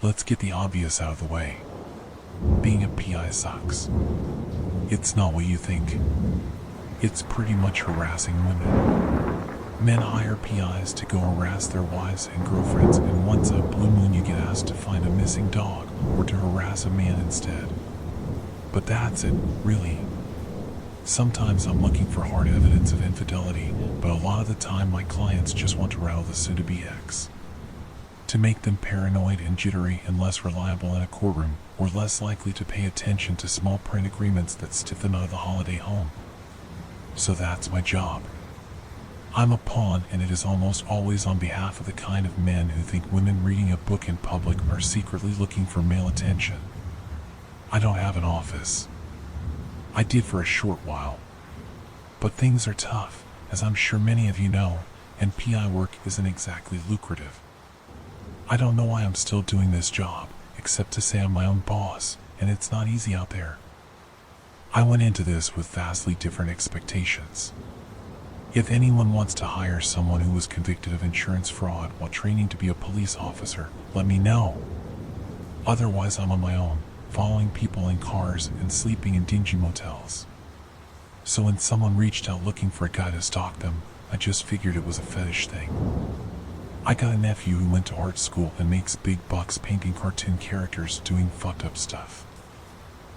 Let's get the obvious out of the way. Being a PI sucks. It's not what you think. It's pretty much harassing women. Men hire PIs to go harass their wives and girlfriends, and once a blue moon you get asked to find a missing dog or to harass a man instead. But that's it, really. Sometimes I'm looking for hard evidence of infidelity, but a lot of the time my clients just want to rattle the soon-to-be ex. To make them paranoid and jittery and less reliable in a courtroom, or less likely to pay attention to small print agreements that stiff them out of the holiday home. So that's my job. I'm a pawn, and it is almost always on behalf of the kind of men who think women reading a book in public are secretly looking for male attention. I don't have an office. I did for a short while. But things are tough, as I'm sure many of you know, and PI work isn't exactly lucrative. I don't know why I'm still doing this job, except to say I'm my own boss, and it's not easy out there. I went into this with vastly different expectations. If anyone wants to hire someone who was convicted of insurance fraud while training to be a police officer, let me know. Otherwise, I'm on my own, following people in cars and sleeping in dingy motels. So when someone reached out looking for a guy to stalk them, I just figured it was a fetish thing. I got a nephew who went to art school and makes big bucks painting cartoon characters doing fucked up stuff.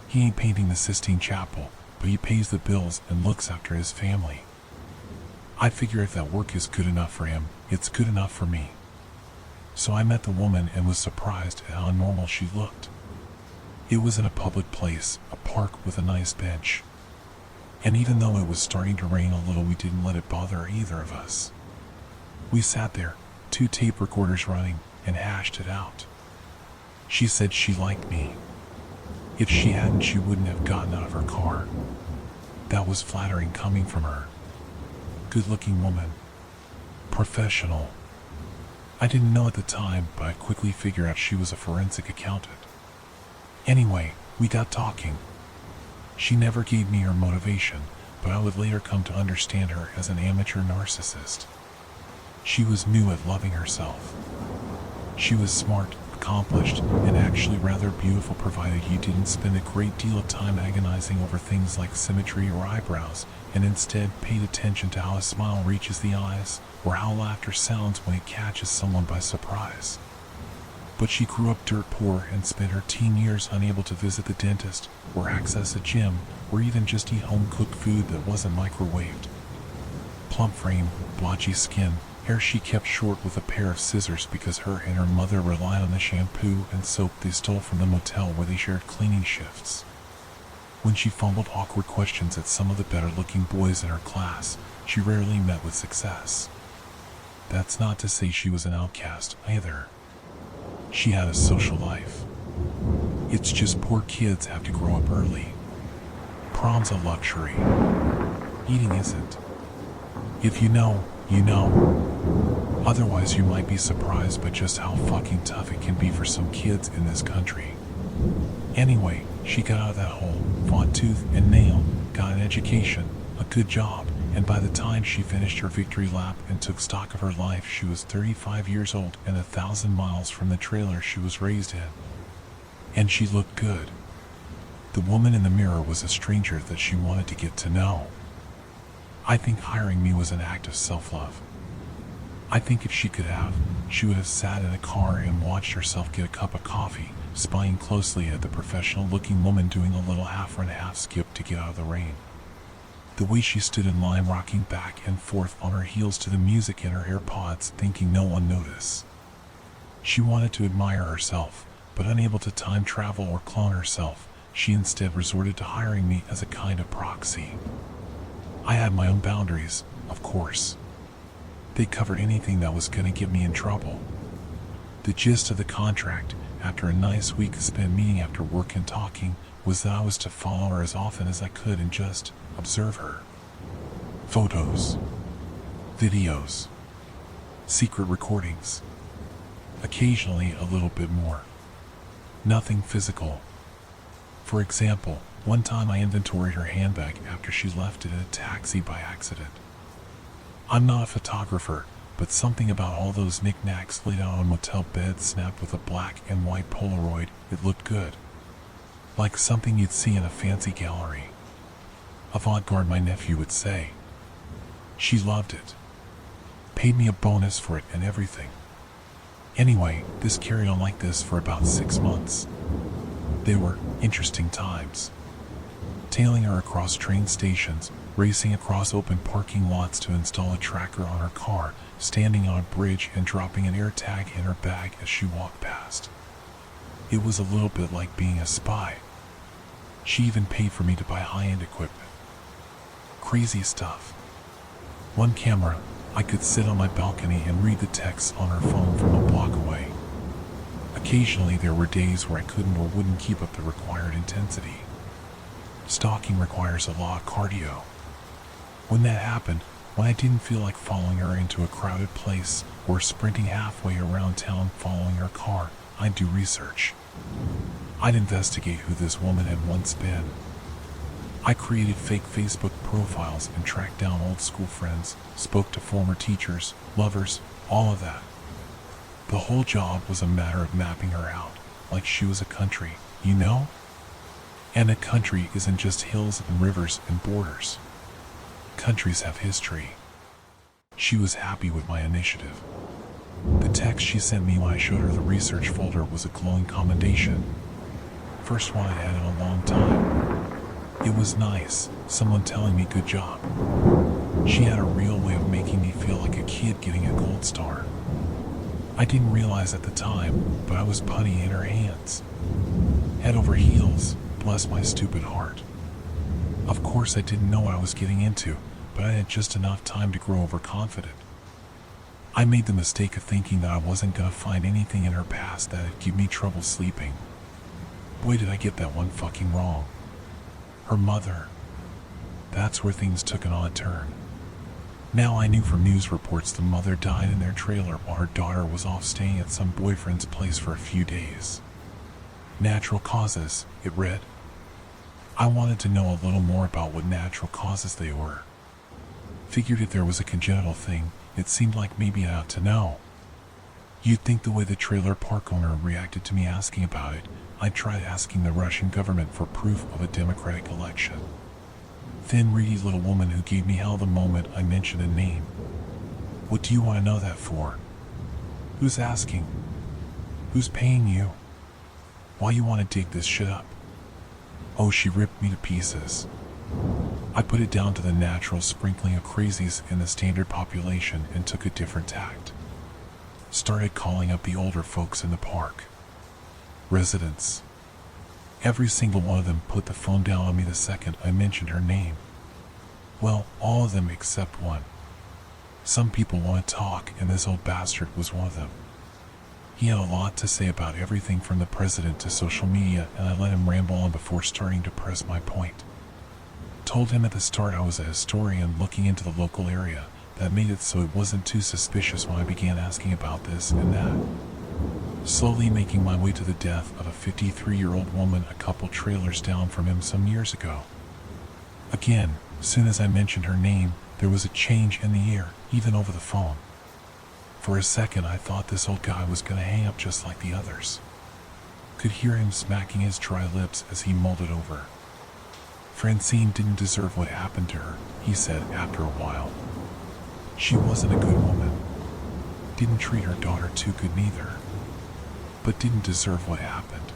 He ain't painting the Sistine Chapel, but he pays the bills and looks after his family. I figure if that work is good enough for him, it's good enough for me. So I met the woman and was surprised at how normal she looked. It was in a public place, a park with a nice bench. And even though it was starting to rain a little, we didn't let it bother either of us. We sat there, 2 tape recorders running, and hashed it out. She said she liked me. If she hadn't, she wouldn't have gotten out of her car. That was flattering coming from her. Good-looking woman. Professional. I didn't know at the time, but I quickly figured out she was a forensic accountant. Anyway, we got talking. She never gave me her motivation, but I would later come to understand her as an amateur narcissist. She was new at loving herself. She was smart, accomplished, and actually rather beautiful, provided you didn't spend a great deal of time agonizing over things like symmetry or eyebrows, and instead paid attention to how a smile reaches the eyes, or how laughter sounds when it catches someone by surprise. But she grew up dirt poor and spent her teen years unable to visit the dentist, or access a gym, or even just eat home-cooked food that wasn't microwaved. Plump frame, blotchy skin, hair she kept short with a pair of scissors because her and her mother relied on the shampoo and soap they stole from the motel where they shared cleaning shifts. When she fumbled awkward questions at some of the better-looking boys in her class, she rarely met with success. That's not to say she was an outcast, either. She had a social life. It's just poor kids have to grow up early. Prom's a luxury. Eating isn't. If you know, you know. Otherwise, you might be surprised by just how fucking tough it can be for some kids in this country. Anyway, she got out of that hole, fought tooth and nail, got an education, a good job, and by the time she finished her victory lap and took stock of her life, she was 35 years old and 1,000 miles from the trailer she was raised in. And she looked good. The woman in the mirror was a stranger that she wanted to get to know. I think hiring me was an act of self-love. I think if she could have, she would have sat in a car and watched herself get a cup of coffee, spying closely at the professional-looking woman doing a little half-run, half-skip to get out of the rain. The way she stood in line rocking back and forth on her heels to the music in her AirPods, thinking no one noticed. She wanted to admire herself, but unable to time travel or clone herself, she instead resorted to hiring me as a kind of proxy. I had my own boundaries, of course. They covered anything that was going to get me in trouble. The gist of the contract, after a nice week spent meeting after work and talking, was that I was to follow her as often as I could and just observe her. Photos, videos, secret recordings, occasionally a little bit more. Nothing physical. For example, one time I inventoried her handbag after she left it in a taxi by accident. I'm not a photographer, but something about all those knickknacks laid out on motel beds snapped with a black and white Polaroid. It looked good. Like something you'd see in a fancy gallery. Avant-garde, my nephew would say. She loved it. Paid me a bonus for it and everything. Anyway, this carried on like this for about 6 months. They were interesting times. Tailing her across train stations, racing across open parking lots to install a tracker on her car, standing on a bridge and dropping an AirTag in her bag as she walked past. It was a little bit like being a spy. She even paid for me to buy high-end equipment. Crazy stuff. One camera, I could sit on my balcony and read the texts on her phone from a block away. Occasionally there were days where I couldn't or wouldn't keep up the required intensity. Stalking requires a lot of cardio. When that happened, when I didn't feel like following her into a crowded place or sprinting halfway around town following her car, I'd do research. I'd investigate who this woman had once been. I created fake Facebook profiles and tracked down old school friends, spoke to former teachers, lovers, all of that. The whole job was a matter of mapping her out, like she was a country, you know? And a country isn't just hills and rivers and borders. Countries have history. She was happy with my initiative. The text she sent me when I showed her the research folder was a glowing commendation. First one I'd had in a long time. It was nice, someone telling me good job. She had a real way of making me feel like a kid getting a gold star. I didn't realize at the time, but I was putty in her hands. Head over heels, bless my stupid heart. Of course I didn't know what I was getting into, but I had just enough time to grow overconfident. I made the mistake of thinking that I wasn't going to find anything in her past that'd give me trouble sleeping. Boy, did I get that one fucking wrong. Her mother. That's where things took an odd turn. Now I knew from news reports the mother died in their trailer while her daughter was off staying at some boyfriend's place for a few days. Natural causes, it read. I wanted to know a little more about what natural causes they were. Figured if there was a congenital thing, it seemed like maybe I ought to know. You'd think the way the trailer park owner reacted to me asking about it, I'd tried asking the Russian government for proof of a democratic election. Thin, reedy little woman who gave me hell the moment I mentioned a name. What do you want to know that for? Who's asking? Who's paying you? Why you want to dig this shit up? Oh, she ripped me to pieces. I put it down to the natural sprinkling of crazies in the standard population and took a different tact. Started calling up the older folks in the park. Residents. Every single one of them put the phone down on me the second I mentioned her name. Well, all of them except one. Some people want to talk, and this old bastard was one of them. He had a lot to say about everything from the president to social media, and I let him ramble on before starting to press my point. Told him at the start I was a historian looking into the local area. That made it so it wasn't too suspicious when I began asking about this and that. Slowly making my way to the death of a 53-year-old woman a couple trailers down from him some years ago. Again, soon as I mentioned her name, there was a change in the air, even over the phone. For a second I thought this old guy was going to hang up just like the others. Could hear him smacking his dry lips as he mulled it over. Francine didn't deserve what happened to her, he said after a while. She wasn't a good woman. Didn't treat her daughter too good neither. But didn't deserve what happened.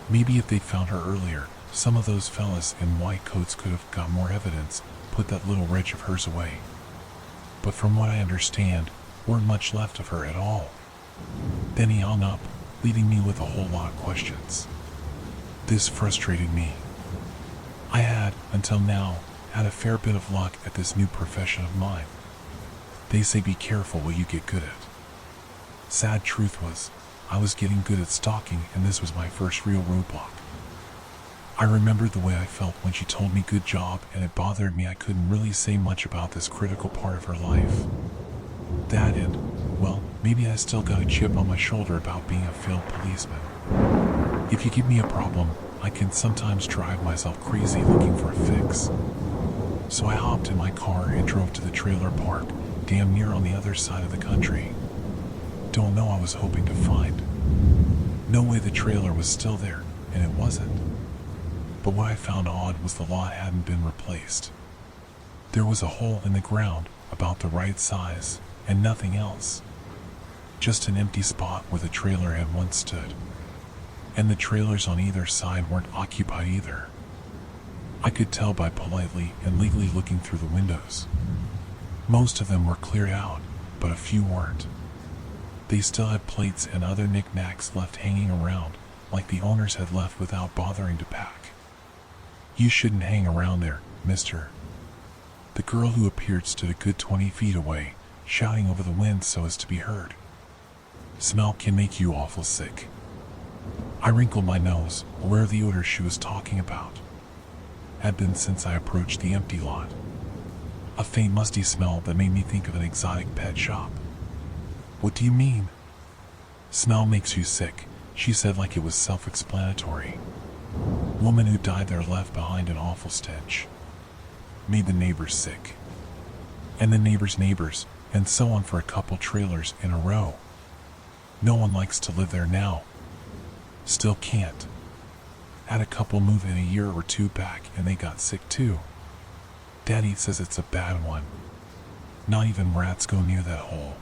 Maybe if they'd found her earlier, some of those fellas in white coats could have got more evidence, put that little wretch of hers away. But from what I understand, weren't much left of her at all. Then he hung up, leaving me with a whole lot of questions. This frustrated me. I had, until now, had a fair bit of luck at this new profession of mine. They say be careful what you get good at. Sad truth was, I was getting good at stalking, and this was my first real roadblock. I remembered the way I felt when she told me good job, and it bothered me I couldn't really say much about this critical part of her life. That and, well, maybe I still got a chip on my shoulder about being a failed policeman. If you give me a problem, I can sometimes drive myself crazy looking for a fix. So I hopped in my car and drove to the trailer park, damn near on the other side of the country. Don't know I was hoping to find. No way the trailer was still there, and it wasn't. But what I found odd was the lot hadn't been replaced. There was a hole in the ground about the right size, and nothing else. Just an empty spot where the trailer had once stood. And the trailers on either side weren't occupied either. I could tell by politely and legally looking through the windows. Most of them were cleared out, but a few weren't. They still had plates and other knickknacks left hanging around, like the owners had left without bothering to pack. You shouldn't hang around there, mister. The girl who appeared stood a good 20 feet away, shouting over the wind so as to be heard. Smell can make you awful sick. I wrinkled my nose, aware of the odor she was talking about. Had been since I approached the empty lot. A faint musty smell that made me think of an exotic pet shop. What do you mean? Smell makes you sick, she said like it was self-explanatory. Woman who died there left behind an awful stench. Made the neighbors sick. And the neighbors' neighbors, and so on for a couple trailers in a row. No one likes to live there now. Still can't. Had a couple move in a year or two back and they got sick too. Daddy says it's a bad one. Not even rats go near that hole.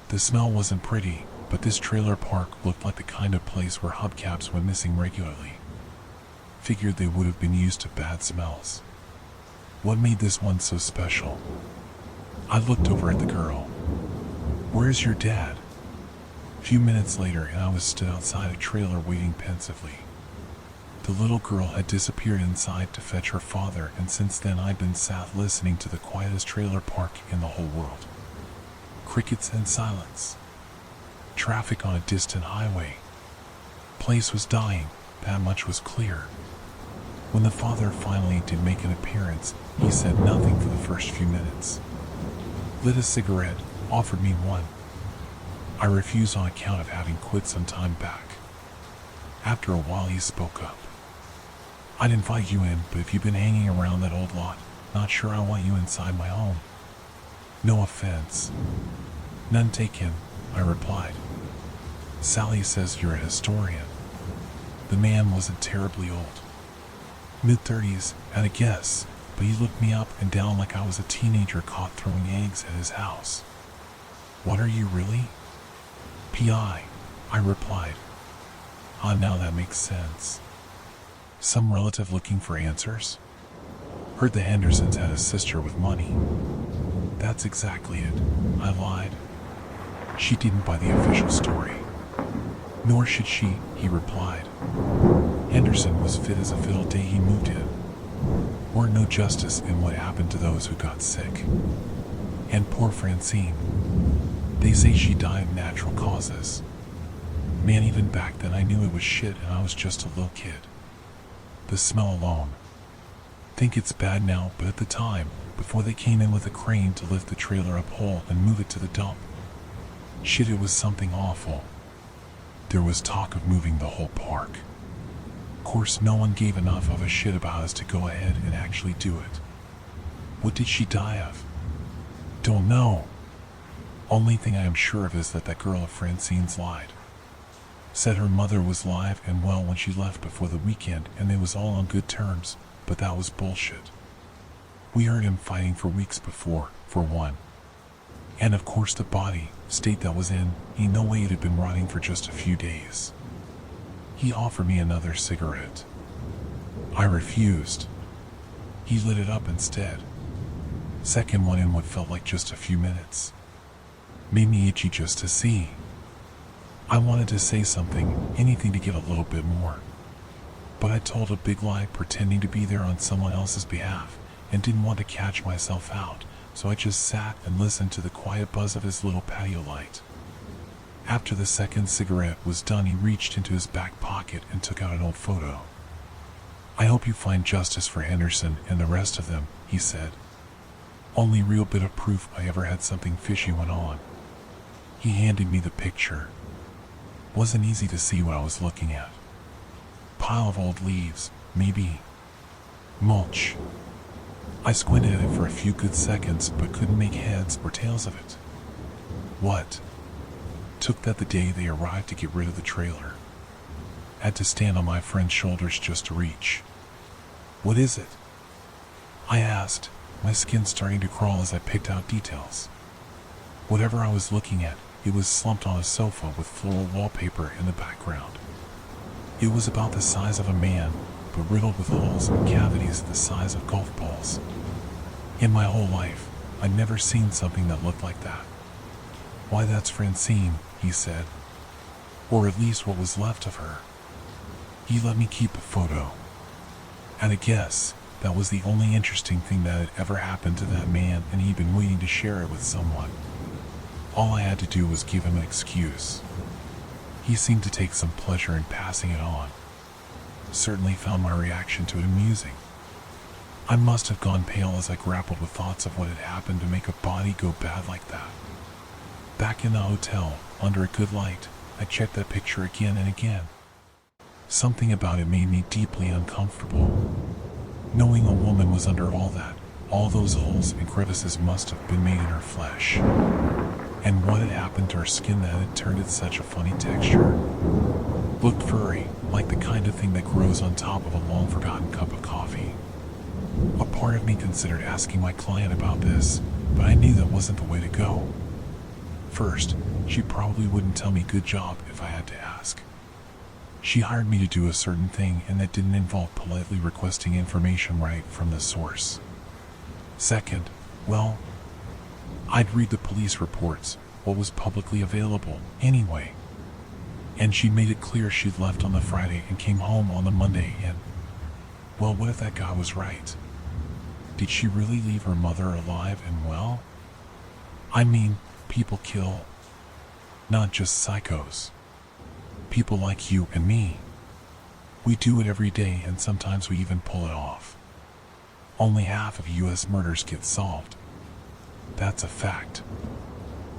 The smell wasn't pretty, but this trailer park looked like the kind of place where hubcaps went missing regularly. Figured they would have been used to bad smells. What made this one so special? I looked over at the girl. Where's your dad? A few minutes later, and I was stood outside a trailer waiting pensively. The little girl had disappeared inside to fetch her father, and since then I'd been sat listening to the quietest trailer park in the whole world. Crickets and silence. Traffic on a distant highway. Place was dying, that much was clear. When the father finally did make an appearance, he said nothing for the first few minutes. Lit a cigarette, offered me one. I refused on account of having quit some time back. After a while he spoke up. I'd invite you in, but if you've been hanging around that old lot, not sure I want you inside my home. No offense. None taken, I replied. Sally says you're a historian. The man wasn't terribly old. Mid-30s, at a guess, but he looked me up and down like I was a teenager caught throwing eggs at his house. What are you really? PI, I replied. Ah, now that makes sense. Some relative looking for answers? Heard the Hendersons had a sister with money. That's exactly it, I lied. She didn't buy the official story. Nor should she, he replied. Henderson was fit as a fiddle day he moved in. Weren't no justice in what happened to those who got sick. And poor Francine. They say she died of natural causes. Man, even back then I knew it was shit and I was just a little kid. The smell alone. Think it's bad now, but at the time, before they came in with a crane to lift the trailer up whole and move it to the dump. Shit, it was something awful. There was talk of moving the whole park. Of course, no one gave enough of a shit about us to go ahead and actually do it. What did she die of? Don't know. Only thing I am sure of is that girl of Francine's lied. Said her mother was live and well when she left before the weekend and they was all on good terms, but that was bullshit. We heard him fighting for weeks before, for one. And of course the body, state that was in, ain't no way it had been rotting for just a few days. He offered me another cigarette. I refused. He lit it up instead. Second one in what felt like just a few minutes. Made me itchy just to see. I wanted to say something, anything to get a little bit more. But I told a big lie pretending to be there on someone else's behalf and didn't want to catch myself out, so I just sat and listened to the quiet buzz of his little patio light. After the second cigarette was done, he reached into his back pocket and took out an old photo. I hope you find justice for Henderson and the rest of them, he said. Only real bit of proof I ever had something fishy went on. He handed me the picture. Wasn't easy to see what I was looking at. Pile of old leaves, maybe. Mulch. I squinted at it for a few good seconds but couldn't make heads or tails of it. What? Took that the day they arrived to get rid of the trailer. Had to stand on my friend's shoulders just to reach. What is it? I asked, my skin starting to crawl as I picked out details. Whatever I was looking at, it was slumped on a sofa with floral wallpaper in the background. It was about the size of a man, but riddled with holes and cavities the size of golf balls. In my whole life, I'd never seen something that looked like that. Why, that's Francine, he said. Or at least what was left of her. He let me keep the photo. At a guess, that was the only interesting thing that had ever happened to that man, and he'd been waiting to share it with someone. All I had to do was give him an excuse. He seemed to take some pleasure in passing it on. Certainly found my reaction to it amusing. I must have gone pale as I grappled with thoughts of what had happened to make a body go bad like that. Back in the hotel, under a good light, I checked that picture again and again. Something about it made me deeply uncomfortable. Knowing a woman was under all that, all those holes and crevices must have been made in her flesh. And what had happened to her skin that had turned it such a funny texture? Looked furry, like the kind of thing that grows on top of a long-forgotten cup of coffee. A part of me considered asking my client about this, but I knew that wasn't the way to go. First, she probably wouldn't tell me good job if I had to ask. She hired me to do a certain thing, and that didn't involve politely requesting information right from the source. Second, well, I'd read the police reports, what was publicly available, anyway. And she made it clear she'd left on the Friday and came home on the Monday, and, well, what if that guy was right? Did she really leave her mother alive and well? I mean, people kill. Not just psychos. People like you and me. We do it every day, and sometimes we even pull it off. Only half of U.S. murders get solved. That's a fact.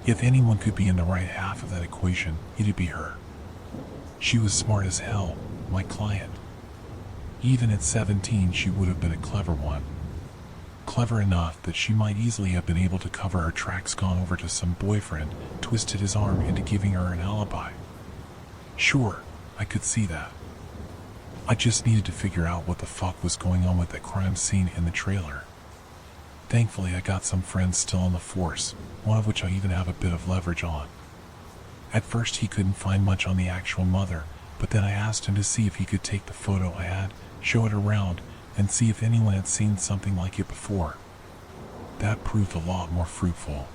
If anyone could be in the right half of that equation, it'd be her. She was smart as hell, my client. Even at 17, she would have been a clever one. Clever enough that she might easily have been able to cover her tracks, gone over to some boyfriend, twisted his arm into giving her an alibi. Sure, I could see that. I just needed to figure out what the fuck was going on with that crime scene in the trailer. Thankfully, I got some friends still on the force, one of which I even have a bit of leverage on. At first, he couldn't find much on the actual mother, but then I asked him to see if he could take the photo I had, show it around, and see if anyone had seen something like it before. That proved a lot more fruitful.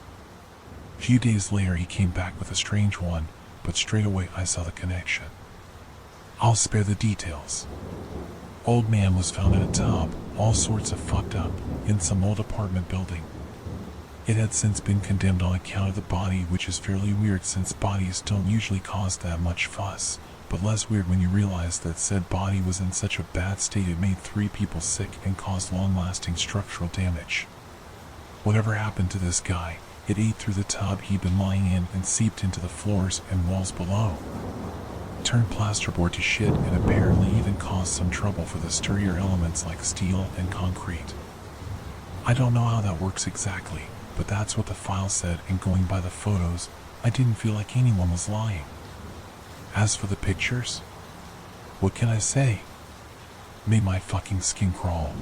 A few days later, he came back with a strange one, but straight away I saw the connection. I'll spare the details. Old man was found in a tub, all sorts of fucked up, in some old apartment building. It had since been condemned on account of the body, which is fairly weird since bodies don't usually cause that much fuss, but less weird when you realize that said body was in such a bad state it made 3 people sick and caused long-lasting structural damage. Whatever happened to this guy, it ate through the tub he'd been lying in and seeped into the floors and walls below. Turned plasterboard to shit, and apparently even caused some trouble for the sturdier elements like steel and concrete. I don't know how that works exactly, but that's what the file said, and going by the photos, I didn't feel like anyone was lying. As for the pictures, what can I say? Made my fucking skin crawl.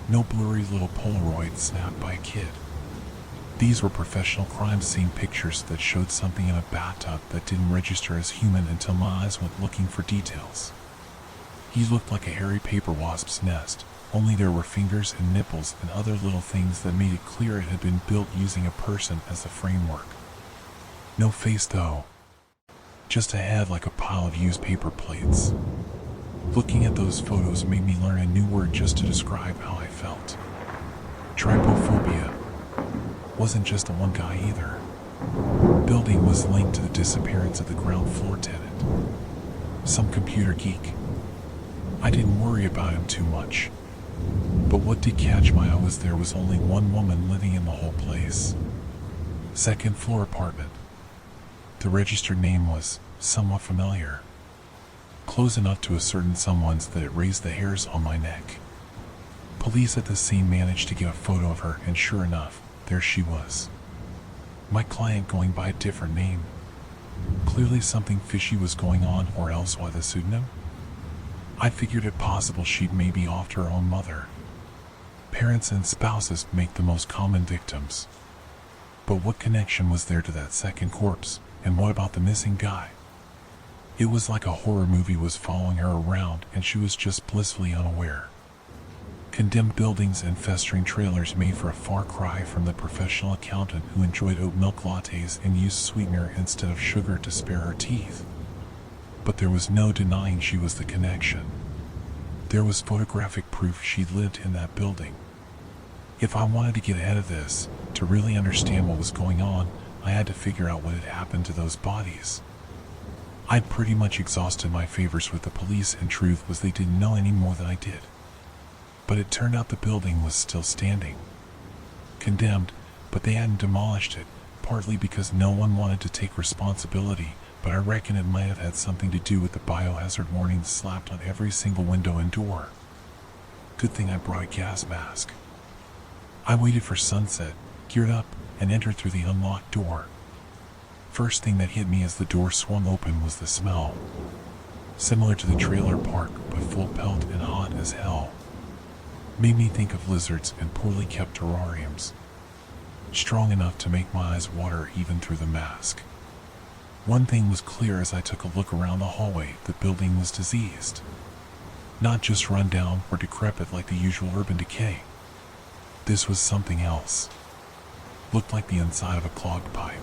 No blurry little Polaroid snapped by a kid. These were professional crime scene pictures that showed something in a bathtub that didn't register as human until my eyes went looking for details. He looked like a hairy paper wasp's nest, only there were fingers and nipples and other little things that made it clear it had been built using a person as the framework. No face though. Just a head like a pile of used paper plates. Looking at those photos made me learn a new word just to describe how I felt. Trypophobia. Wasn't just the one guy either. Building was linked to the disappearance of the ground floor tenant. Some computer geek. I didn't worry about him too much. But what did catch my eye was there was only one woman living in the whole place. Second floor apartment. The registered name was somewhat familiar. Close enough to a certain someone's that it raised the hairs on my neck. Police at the scene managed to get a photo of her, and sure enough, there she was. My client going by a different name. Clearly something fishy was going on, or else why the pseudonym? I figured it possible she'd maybe offed her own mother. Parents and spouses make the most common victims. But what connection was there to that second corpse, and what about the missing guy? It was like a horror movie was following her around, and she was just blissfully unaware. Condemned buildings and festering trailers made for a far cry from the professional accountant who enjoyed oat milk lattes and used sweetener instead of sugar to spare her teeth. But there was no denying she was the connection. There was photographic proof she'd lived in that building. If I wanted to get ahead of this, to really understand what was going on, I had to figure out what had happened to those bodies. I'd pretty much exhausted my favors with the police, and truth was they didn't know any more than I did. But it turned out the building was still standing. Condemned, but they hadn't demolished it, partly because no one wanted to take responsibility, but I reckon it might have had something to do with the biohazard warnings slapped on every single window and door. Good thing I brought a gas mask. I waited for sunset, geared up, and entered through the unlocked door. First thing that hit me as the door swung open was the smell. Similar to the trailer park, but full pelt and hot as hell. Made me think of lizards and poorly kept terrariums. Strong enough to make my eyes water even through the mask. One thing was clear as I took a look around the hallway: the building was diseased. Not just run down or decrepit like the usual urban decay. This was something else. Looked like the inside of a clogged pipe.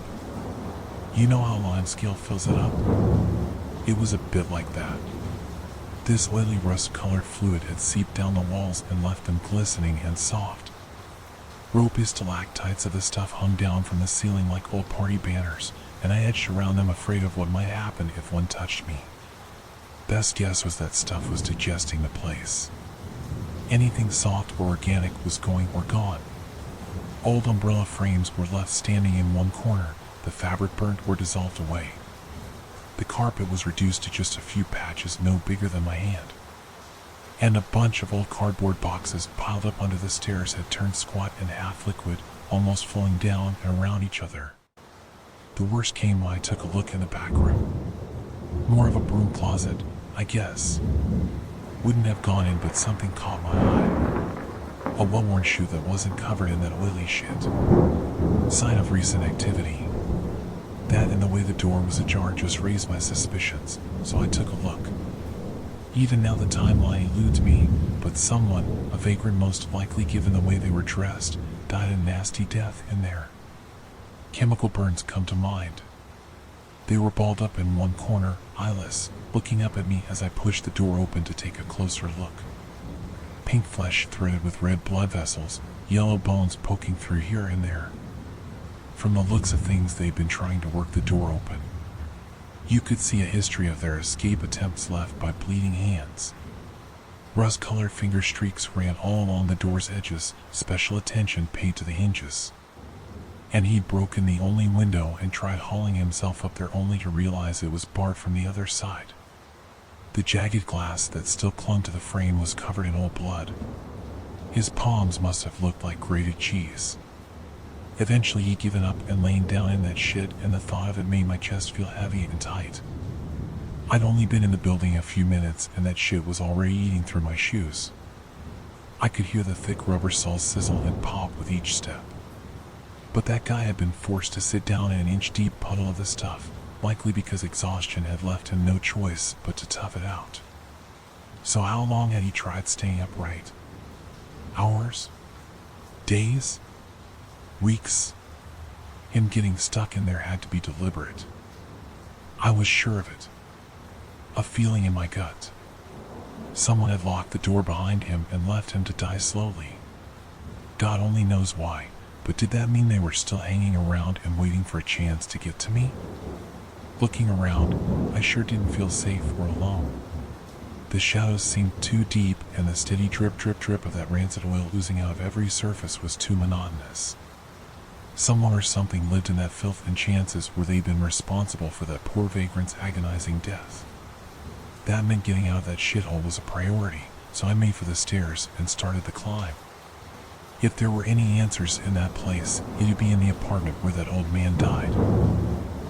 You know how limescale fills it up? It was a bit like that. This oily rust-colored fluid had seeped down the walls and left them glistening and soft. Ropey stalactites of the stuff hung down from the ceiling like old party banners, and I edged around them, afraid of what might happen if one touched me. Best guess was that stuff was digesting the place. Anything soft or organic was going or gone. Old umbrella frames were left standing in one corner, the fabric burnt or dissolved away. The carpet was reduced to just a few patches no bigger than my hand. And a bunch of old cardboard boxes piled up under the stairs had turned squat and half liquid, almost flowing down and around each other. The worst came when I took a look in the back room. More of a broom closet, I guess. Wouldn't have gone in, but something caught my eye. A well-worn shoe that wasn't covered in that oily shit. Sign of recent activity. That and the way the door was ajar just raised my suspicions, so I took a look. Even now the timeline eludes me, but someone, a vagrant most likely given the way they were dressed, died a nasty death in there. Chemical burns come to mind. They were balled up in one corner, eyeless, looking up at me as I pushed the door open to take a closer look. Pink flesh threaded with red blood vessels, yellow bones poking through here and there. From the looks of things, they'd been trying to work the door open. You could see a history of their escape attempts left by bleeding hands. Rust-colored finger streaks ran all along the door's edges, special attention paid to the hinges. And he'd broken the only window and tried hauling himself up there only to realize it was barred from the other side. The jagged glass that still clung to the frame was covered in old blood. His palms must have looked like grated cheese. Eventually he'd given up and lain down in that shit, and the thought of it made my chest feel heavy and tight. I'd only been in the building a few minutes, and that shit was already eating through my shoes. I could hear the thick rubber soles sizzle and pop with each step. But that guy had been forced to sit down in an inch-deep puddle of the stuff, likely because exhaustion had left him no choice but to tough it out. So how long had he tried staying upright? Hours? Days? Weeks? Him getting stuck in there had to be deliberate. I was sure of it. A feeling in my gut. Someone had locked the door behind him and left him to die slowly. God only knows why, but did that mean they were still hanging around and waiting for a chance to get to me? Looking around, I sure didn't feel safe or alone. The shadows seemed too deep, and the steady drip drip drip of that rancid oil oozing out of every surface was too monotonous. Someone or something lived in that filth, and chances were they'd been responsible for that poor vagrant's agonizing death. That meant getting out of that shithole was a priority, so I made for the stairs and started the climb. If there were any answers in that place, it'd be in the apartment where that old man died.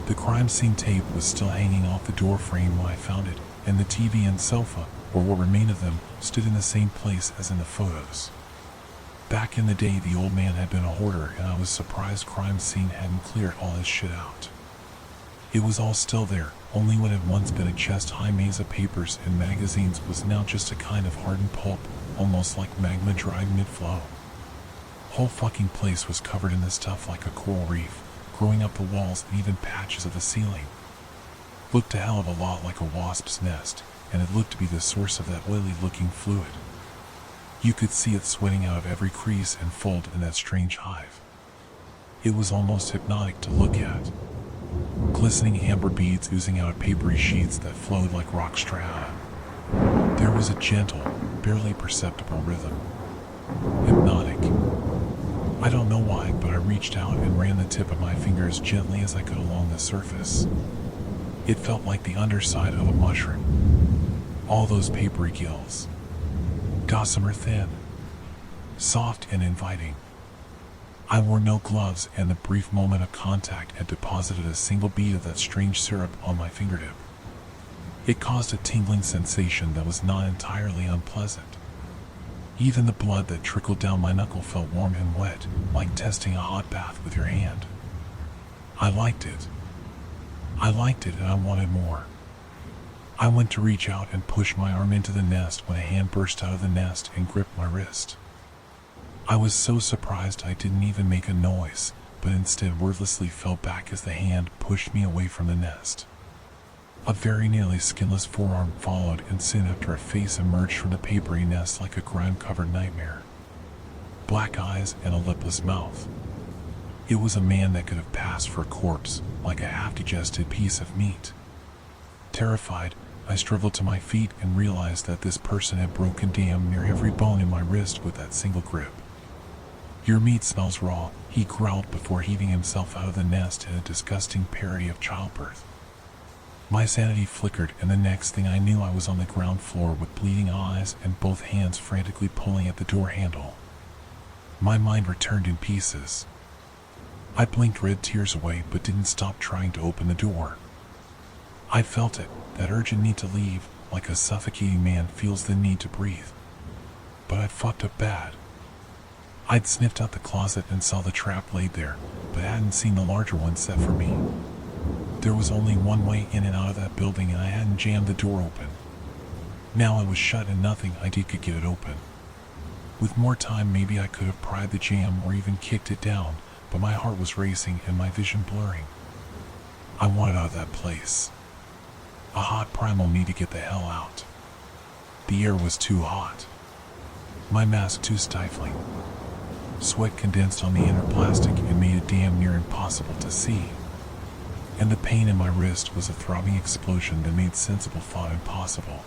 The crime scene tape was still hanging off the door frame when I found it, and the TV and sofa, or what remained of them, stood in the same place as in the photos. Back in the day, the old man had been a hoarder, and I was surprised crime scene hadn't cleared all his shit out. It was all still there, only what had once been a chest-high maze of papers and magazines was now just a kind of hardened pulp, almost like magma dried mid-flow. Whole fucking place was covered in this stuff like a coral reef, growing up the walls and even patches of the ceiling. Looked a hell of a lot like a wasp's nest, and it looked to be the source of that oily-looking fluid. You could see it sweating out of every crease and fold in that strange hive. It was almost hypnotic to look at. Glistening amber beads oozing out of papery sheets that flowed like rock strata. There was a gentle, barely perceptible rhythm. Hypnotic. I don't know why, but I reached out and ran the tip of my finger as gently as I could along the surface. It felt like the underside of a mushroom. All those papery gills. Gossamer thin. Soft and inviting. I wore no gloves, and the brief moment of contact had deposited a single bead of that strange syrup on my fingertip. It caused a tingling sensation that was not entirely unpleasant. Even the blood that trickled down my knuckle felt warm and wet, like testing a hot bath with your hand. I liked it. And I wanted more. I went to reach out and push my arm into the nest when a hand burst out of the nest and gripped my wrist. I was so surprised I didn't even make a noise, but instead wordlessly fell back as the hand pushed me away from the nest. A very nearly skinless forearm followed, and soon after a face emerged from the papery nest like a grime-covered nightmare. Black eyes and a lipless mouth. It was a man that could have passed for a corpse, like a half-digested piece of meat. Terrified, I struggled to my feet and realized that this person had broken damn near every bone in my wrist with that single grip. "Your meat smells raw," he growled before heaving himself out of the nest in a disgusting parody of childbirth. My sanity flickered, and the next thing I knew I was on the ground floor with bleeding eyes and both hands frantically pulling at the door handle. My mind returned in pieces. I blinked red tears away but didn't stop trying to open the door. I felt it, that urgent need to leave, like a suffocating man feels the need to breathe. But I fucked up bad. I'd sniffed out the closet and saw the trap laid there, but hadn't seen the larger one set for me. There was only one way in and out of that building, and I hadn't jammed the door open. Now it was shut and nothing I did could get it open. With more time, maybe I could have pried the jamb or even kicked it down, but my heart was racing and my vision blurring. I wanted out of that place. A hot primal need to get the hell out. The air was too hot. My mask too stifling. Sweat condensed on the inner plastic and made it damn near impossible to see. And the pain in my wrist was a throbbing explosion that made sensible thought impossible.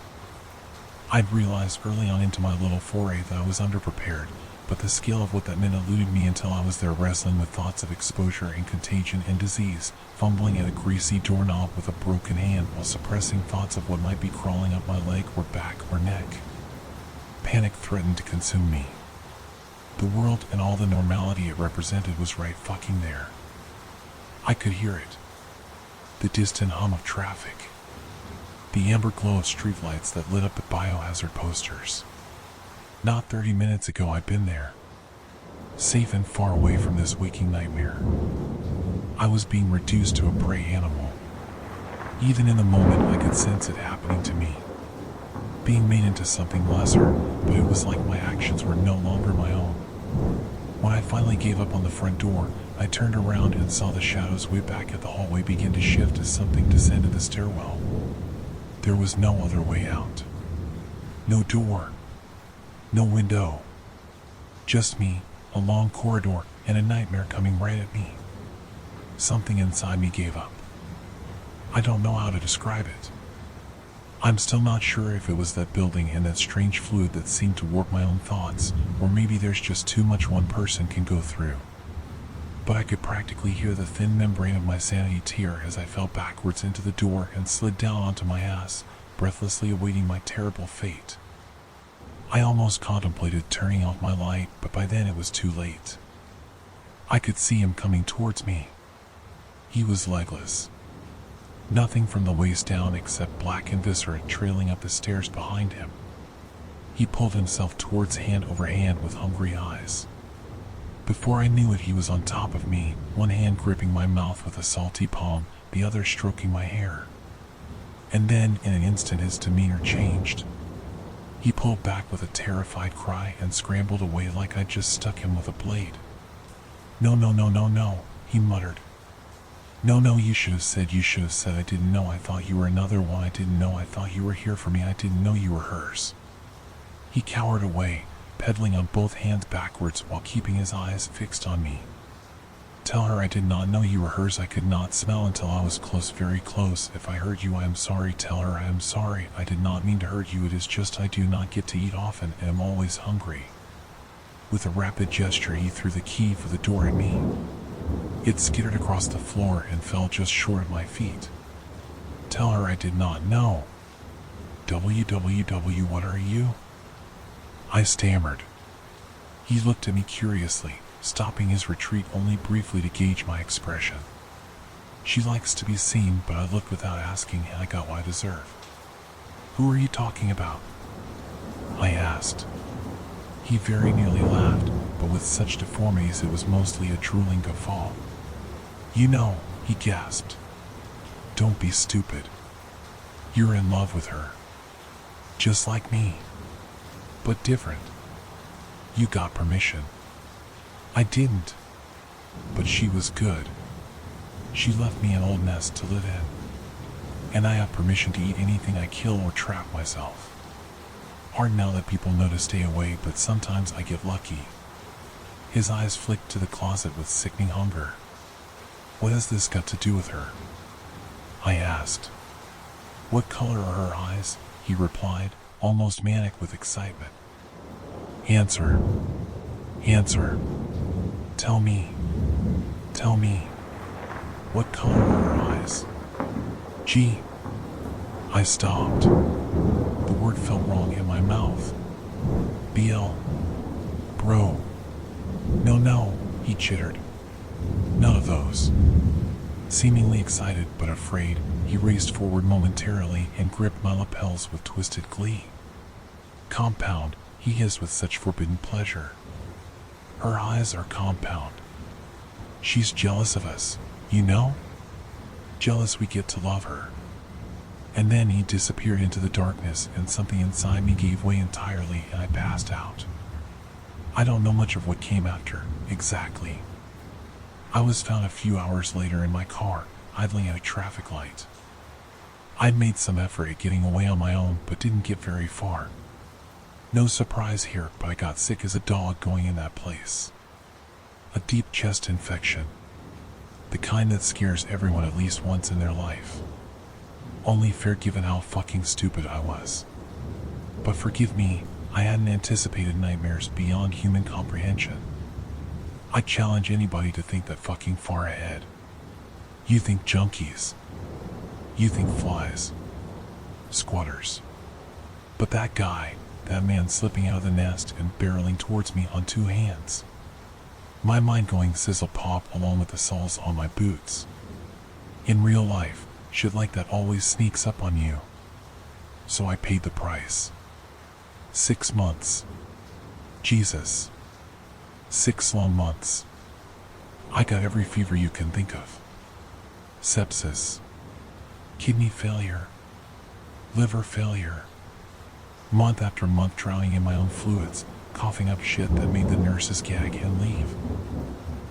I'd realized early on into my little foray that I was underprepared, but the scale of what that meant eluded me until I was there wrestling with thoughts of exposure and contagion and disease, fumbling at a greasy doorknob with a broken hand while suppressing thoughts of what might be crawling up my leg or back or neck. Panic threatened to consume me. The world and all the normality it represented was right fucking there. I could hear it. The distant hum of traffic. The amber glow of streetlights that lit up the biohazard posters. Not 30 minutes ago I'd been there. Safe and far away from this waking nightmare. I was being reduced to a prey animal. Even in the moment I could sense it happening to me. Being made into something lesser, but it was like my actions were no longer my own. When I finally gave up on the front door, I turned around and saw the shadows way back at the hallway begin to shift as something descended the stairwell. There was no other way out. No door. No window. Just me, a long corridor, and a nightmare coming right at me. Something inside me gave up. I don't know how to describe it. I'm still not sure if it was that building and that strange fluid that seemed to warp my own thoughts, or maybe there's just too much one person can go through. But I could practically hear the thin membrane of my sanity tear as I fell backwards into the door and slid down onto my ass, breathlessly awaiting my terrible fate. I almost contemplated turning off my light, but by then it was too late. I could see him coming towards me. He was legless. Nothing from the waist down except black and viscera trailing up the stairs behind him. He pulled himself towards hand over hand with hungry eyes. Before I knew it, he was on top of me, one hand gripping my mouth with a salty palm, the other stroking my hair. And then, in an instant, his demeanor changed. He pulled back with a terrified cry and scrambled away like I'd just stuck him with a blade. No, no, no, no, no, he muttered. No, no, you should have said, I didn't know, I thought you were another one, I didn't know, I thought you were here for me, I didn't know you were hers. He cowered away, pedaling on both hands backwards while keeping his eyes fixed on me. Tell her I did not know you were hers, I could not smell until I was close, very close. If I hurt you, I am sorry. Tell her I am sorry. I did not mean to hurt you, it is just I do not get to eat often and am always hungry. With a rapid gesture, he threw the key for the door at me. It skittered across the floor and fell just short of my feet. Tell her I did not know. WWW, what are you? I stammered. He looked at me curiously, stopping his retreat only briefly to gauge my expression. She likes to be seen, but I looked without asking, and I got what I deserve. Who are you talking about? I asked. He very nearly laughed, but with such deformities it was mostly a drooling guffaw. You know, he gasped. Don't be stupid. You're in love with her. Just like me. But different. You got permission. I didn't. But she was good. She left me an old nest to live in. And I have permission to eat anything I kill or trap myself. Hard now that people know to stay away, but sometimes I get lucky. His eyes flicked to the closet with sickening hunger. What has this got to do with her? I asked. What color are her eyes? He replied, almost manic with excitement. Answer. Answer. Tell me. Tell me. What color are her eyes? Gee. I stopped. The word felt wrong in my mouth. BL. Bro. No, he chittered. None of those. Seemingly excited but afraid, he raced forward momentarily and gripped my lapels with twisted glee. Compound, he hissed with such forbidden pleasure. Her eyes are compound. She's jealous of us, you know? Jealous we get to love her. And then he disappeared into the darkness, and something inside me gave way entirely, and I passed out. I don't know much of what came after, exactly. I was found a few hours later in my car, idling at a traffic light. I'd made some effort at getting away on my own, but didn't get very far. No surprise here, but I got sick as a dog going in that place. A deep chest infection. The kind that scares everyone at least once in their life. Only fair given how fucking stupid I was. But forgive me, I hadn't anticipated nightmares beyond human comprehension. I challenge anybody to think that fucking far ahead. You think junkies. You think flies. Squatters. But that guy, that man slipping out of the nest and barreling towards me on two hands. My mind going sizzle pop along with the soles on my boots. In real life, shit like that always sneaks up on you. So I paid the price. 6 months. Jesus. 6 long months. I got every fever you can think of. Sepsis. Kidney failure. Liver failure. Month after month drowning in my own fluids, coughing up shit that made the nurses gag and leave.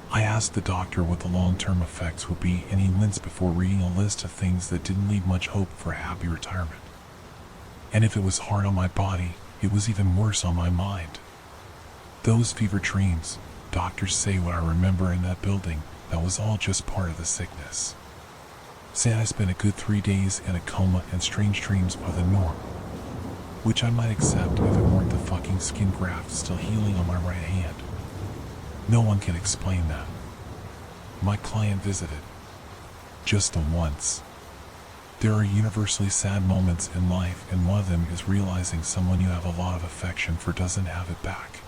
I asked the doctor what the long-term effects would be, and he winced before reading a list of things that didn't leave much hope for a happy retirement. And if it was hard on my body, it was even worse on my mind. Those fever dreams, doctors say what I remember in that building, that was all just part of the sickness. Say I spent a good 3 days in a coma and strange dreams are the norm. Which I might accept if it weren't the fucking skin graft still healing on my right hand. No one can explain that. My client visited. Just the once. There are universally sad moments in life, and one of them is realizing someone you have a lot of affection for doesn't have it back.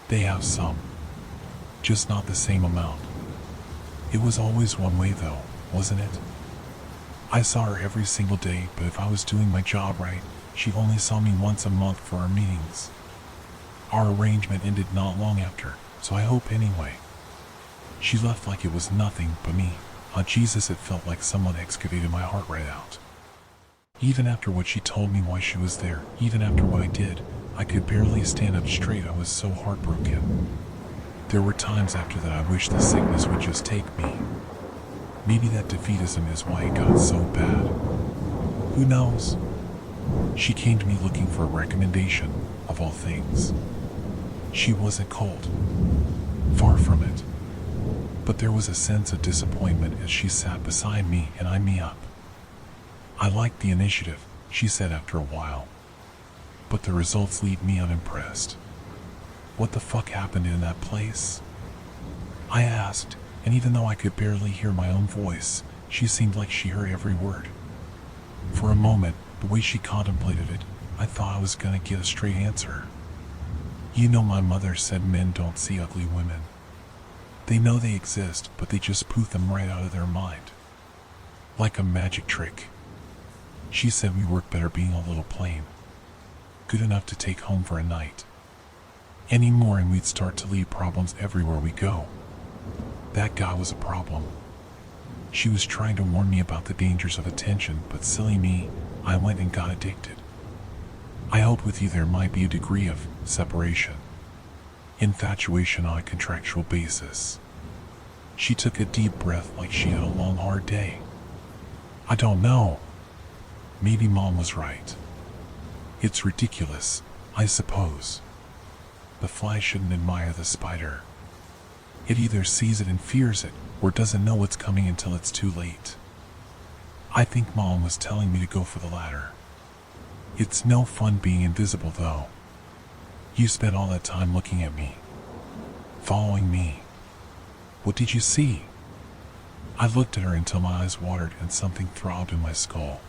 They have some, just not the same amount. It was always one way though, wasn't it? I saw her every single day, but if I was doing my job right, she only saw me once a month for our meetings. Our arrangement ended not long after, so I hope anyway. She left like it was nothing but me. Jesus, it felt like someone excavated my heart right out. Even after what she told me why she was there, even after what I did, I could barely stand up straight. I was so heartbroken. There were times after that I wished the sickness would just take me. Maybe that defeatism is why it got so bad. Who knows? She came to me looking for a recommendation, of all things. She wasn't cold. Far from it. But there was a sense of disappointment as she sat beside me and eyed me up. I liked the initiative, she said after a while. But the results leave me unimpressed. What the fuck happened in that place? I asked, and even though I could barely hear my own voice, she seemed like she heard every word. For a moment, the way she contemplated it, I thought I was gonna get a straight answer. You know, my mother said men don't see ugly women. They know they exist, but they just poof them right out of their mind. Like a magic trick. She said we work better being a little plain. Good enough to take home for a night. Any more and we'd start to leave problems everywhere we go. That guy was a problem. She was trying to warn me about the dangers of attention, but silly me, I went and got addicted. I hoped with you there might be a degree of separation. Infatuation on a contractual basis. She took a deep breath like she had a long hard day. I don't know. Maybe Mom was right. It's ridiculous, I suppose. The fly shouldn't admire the spider. It either sees it and fears it, or doesn't know what's coming until it's too late. I think Mom was telling me to go for the latter. It's no fun being invisible though. You spent all that time looking at me. Following me. What did you see? I looked at her until my eyes watered and something throbbed in my skull.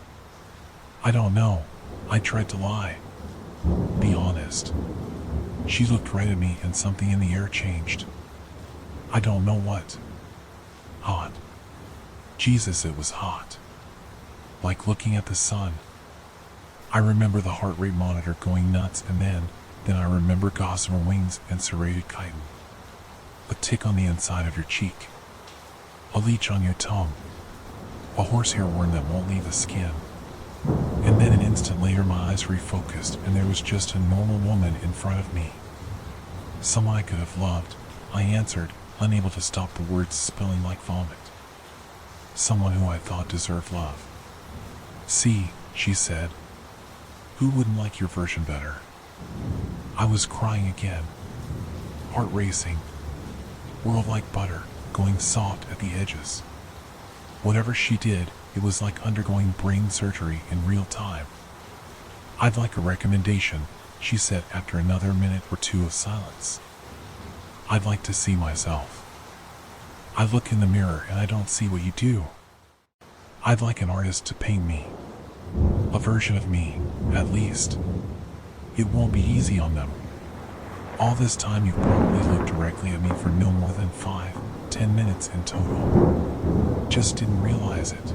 I don't know. I tried to lie. Be honest. She looked right at me and something in the air changed. I don't know what. Hot. Jesus, it was hot. Like looking at the sun. I remember the heart rate monitor going nuts, and then I remember gossamer wings and serrated chitin. A tick on the inside of your cheek. A leech on your tongue. A horsehair worm that won't leave the skin. And then an instant later my eyes refocused and there was just a normal woman in front of me. Someone I could have loved, I answered, unable to stop the words spilling like vomit. Someone who I thought deserved love. See, she said. Who wouldn't like your version better? I was crying again. Heart racing. World like butter, going soft at the edges. Whatever she did, it was like undergoing brain surgery in real time. I'd like a recommendation, she said after another minute or two of silence. I'd like to see myself. I look in the mirror and I don't see what you do. I'd like an artist to paint me. A version of me, at least. It won't be easy on them. All this time you've probably looked directly at me for no more than 5-10 minutes in total. Just didn't realize it.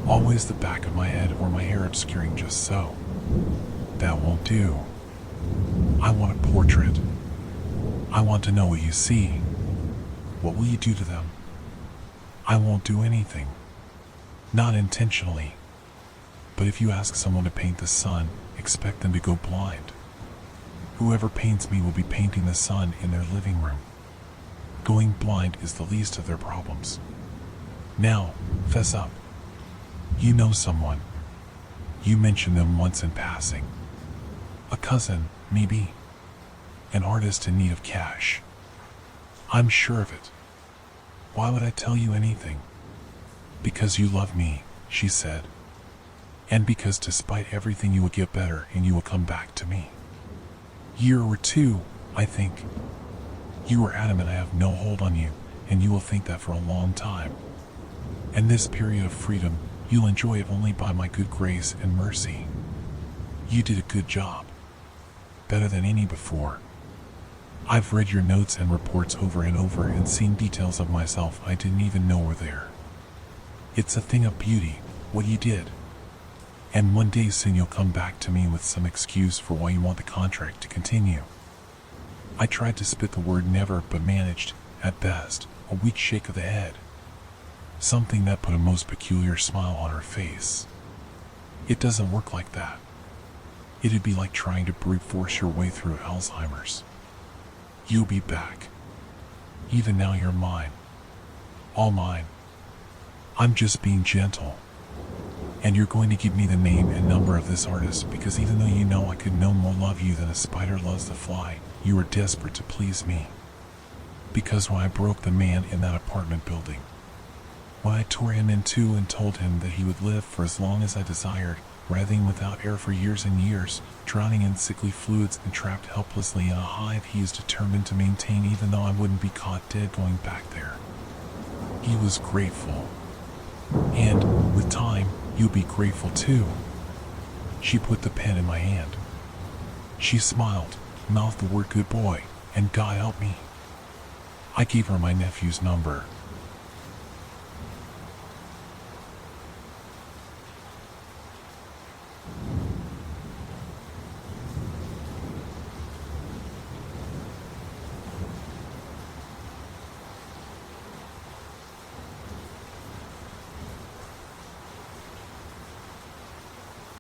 Always the back of my head or my hair obscuring just so. That won't do. I want a portrait. I want to know what you see. What will you do to them? I won't do anything. Not intentionally. But if you ask someone to paint the sun, expect them to go blind. Whoever paints me will be painting the sun in their living room. Going blind is the least of their problems. Now, fess up. You know someone. You mentioned them once in passing. A cousin, maybe. An artist in need of cash. I'm sure of it. Why would I tell you anything? Because you love me, she said. And because despite everything you will get better and you will come back to me. Year or two, I think. You are adamant I have no hold on you, and you will think that for a long time. And this period of freedom, You'll enjoy it only by my good grace and mercy. You did a good job. Better than any before. I've read your notes and reports over and over and seen details of myself I didn't even know were there. It's a thing of beauty, what you did. And one day soon you'll come back to me with some excuse for why you want the contract to continue. I tried to spit the word never, but managed, at best, a weak shake of the head. Something that put a most peculiar smile on her face. It doesn't work like that. It'd be like trying to brute force your way through Alzheimer's. You'll be back. Even now you're mine. All mine. I'm just being gentle. And you're going to give me the name and number of this artist, because even though you know I could no more love you than a spider loves the fly, you were desperate to please me. Because when I broke the man in that apartment building, when I tore him in two and told him that he would live for as long as I desired, writhing without air for years and years, drowning in sickly fluids and trapped helplessly in a hive he is determined to maintain even though I wouldn't be caught dead going back there. He was grateful. And, with time, you'll be grateful too. She put the pen in my hand. She smiled, mouthed the word good boy, and God help me. I gave her my nephew's number,